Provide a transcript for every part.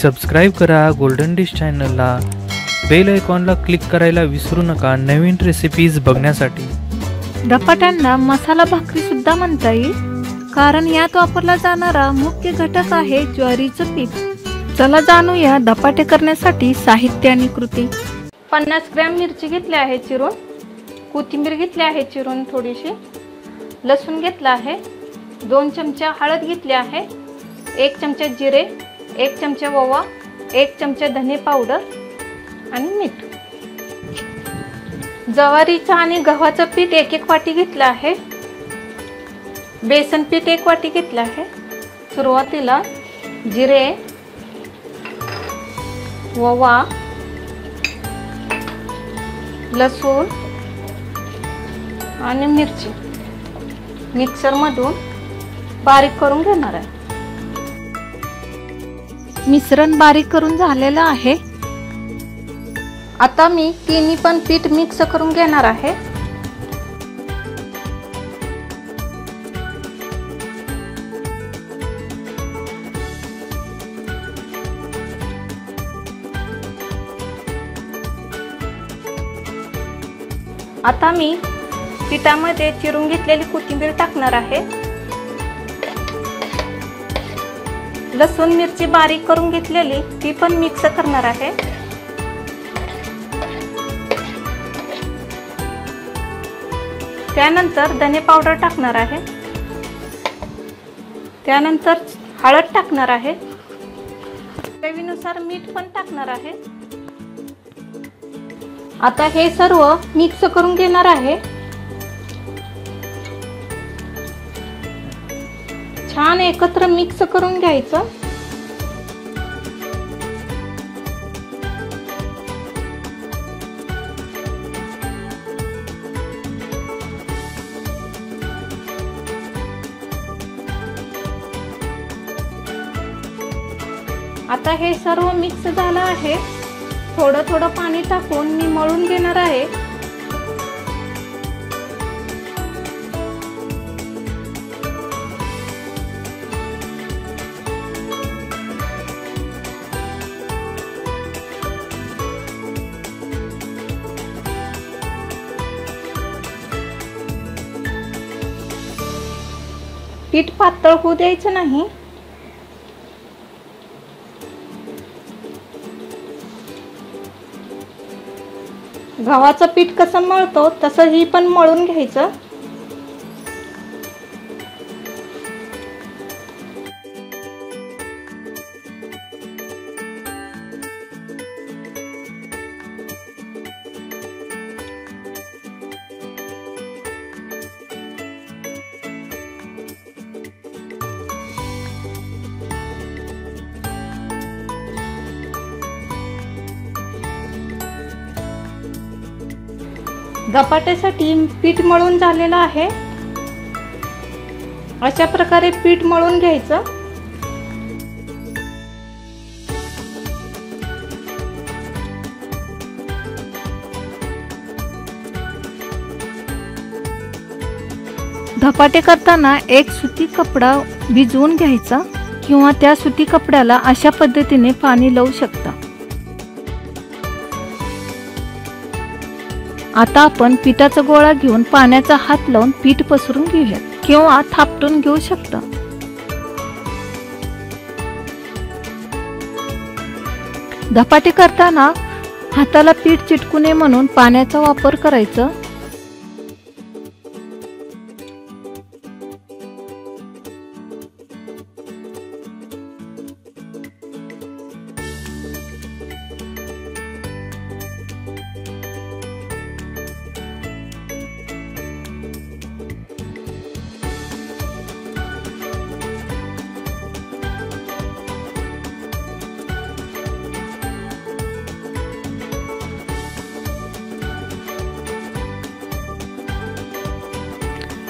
Subscribe करा golden dish चॅनलला, bell आयकॉनला क्लिक करायला विसरू नका नवीन रेसिपीज बघण्यासाठी। धपाट्यांना मसाला भाकरी सुद्धा म्हणता येईल, कारण यात वापरला जाणारा मुख्य घटक आहे ज्वारीचं पीठ। चला जाणूया धपाटे करण्यासाठी साहित्य आणि कृती। 50 ग्रॅम मिरची घेतली आहे चिरून, कोथिंबीर घेतली आहे चिरून थोडीशी, लसूण घेतला आहे, 2 चमचा हळद घेतली आहे, 1 चमचा जिरे, 1 चमचा ओवा, 1 चमचा धने पावडर आणि मीठ। ज्वारीचं आणि गव्हाचं पीठ 1-1 वाटी घेतलं आहे, बेसन पीठ 1 वाटी घेतलं आहे। सुरुवातीला जिरे, ओवा, लसूण आणि मिरची मिक्सर मधून बारीक करून घेणार आहे। मिश्रण बारीक करून झालेलं आहे। आता मी तिन्ही पण पीठ मिक्स करून घेणार आहे। आता मी पिठामध्ये चिरून घेतलेली कोथिंबीर टाकणार आहे। लसूण मिरची बारीक करून घेतलेली ती पण मिक्स करणार आहे। त्यानंतर धने पावडर टाकणार आहे, त्यानंतर हळद टाकणार आहे, चवीनुसार मीठ पण टाकणार आहे। आता हे सर्व मिक्स करून घेणार आहे। छान एकत्र मिक्स करून घ्यायचं। आता हे सर्व मिक्स झालं आहे। थोडं थोडं पाणी टाकून मी मळून घेणार आहे। पीठ पातळ होऊ द्यायचं नाही। गव्हाचं पीठ कसं मळतो तसं ही पण मळून घ्यायचं। धपाट्यासाठी पीठ मळून झालेलं आहे। अशा प्रकारे पीठ मळून घ्यायचं। धपाटे करताना एक सुती कपडा भिजवून घ्यायचा किंवा त्या सुती कपड्याला अशा पद्धतीने पाणी लावू शकता। आता आपण पिठाचा गोळा घेऊन पाण्याचा हात लावून पीठ पसरून घेऊया किंवा थापटून घेऊ शकता। धपाटे करताना हाताला पीठ चिटकू नये म्हणून पाण्याचा वापर करायचा।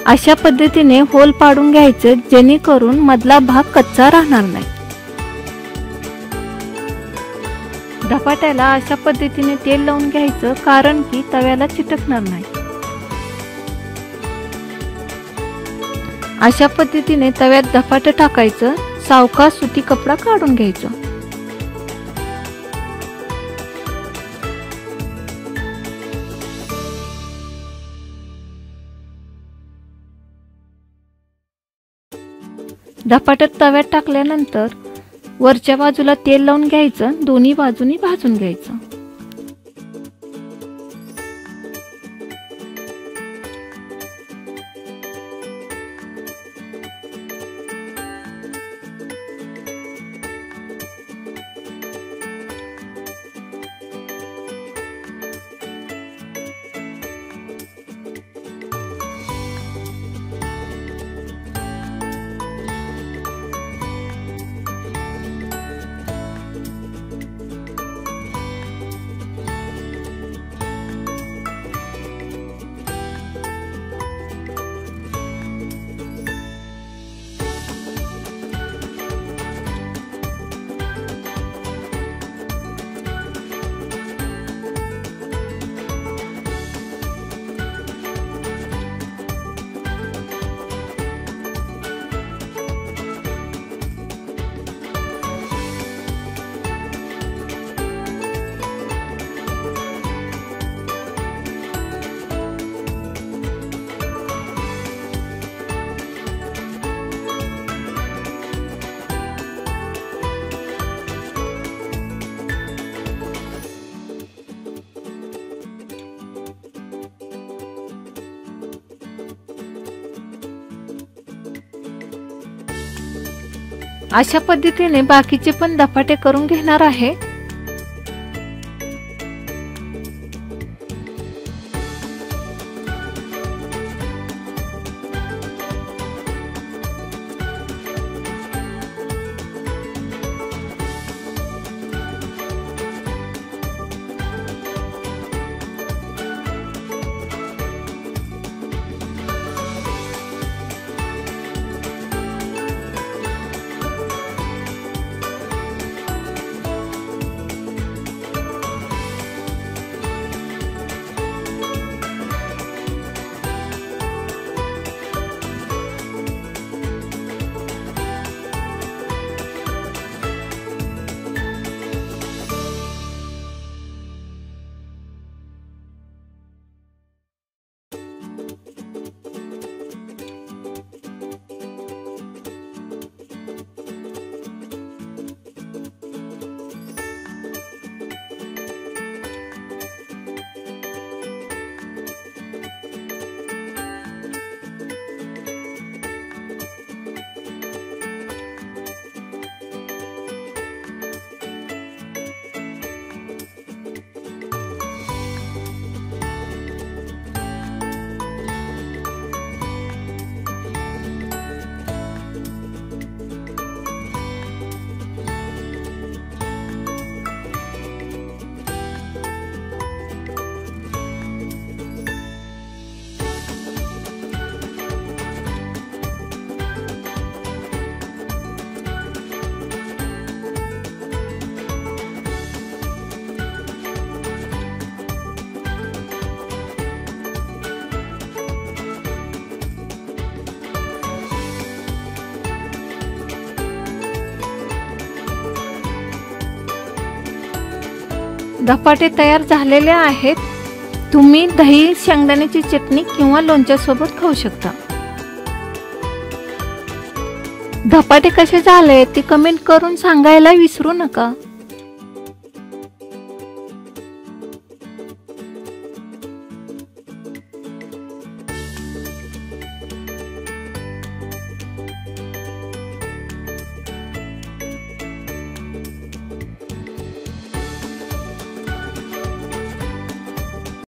अशा पद्धतीने होल पाडून घ्यायचे, जेणेकरून मधला भाग कच्चा राहणार नाही। धपाट्याला अशा पद्धतीने तेल लावून घ्यायचं, कारण की तव्याला चिटकणार नाही। अशा पद्धतीने तव्यात धपाटे टाकायचं, सावकाश सुती कपडा काढून घ्यायचा। धपाट्यात तव्यात टाकल्यानंतर वरच्या बाजूला तेल लावून घ्यायचं, दोन्ही बाजूनी भाजून घ्यायचं। अशा पद्धतीने बाकीचे पण धपाटे करून घेणार आहे। धपाटे तयार झालेले आहेत। तुम्ही दही, शेंगदाण्याची चटणी किंवा लोणच्या सोबत खाऊ शकता। धपाटे कसे झाले ते कमेंट करून सांगायला विसरू नका।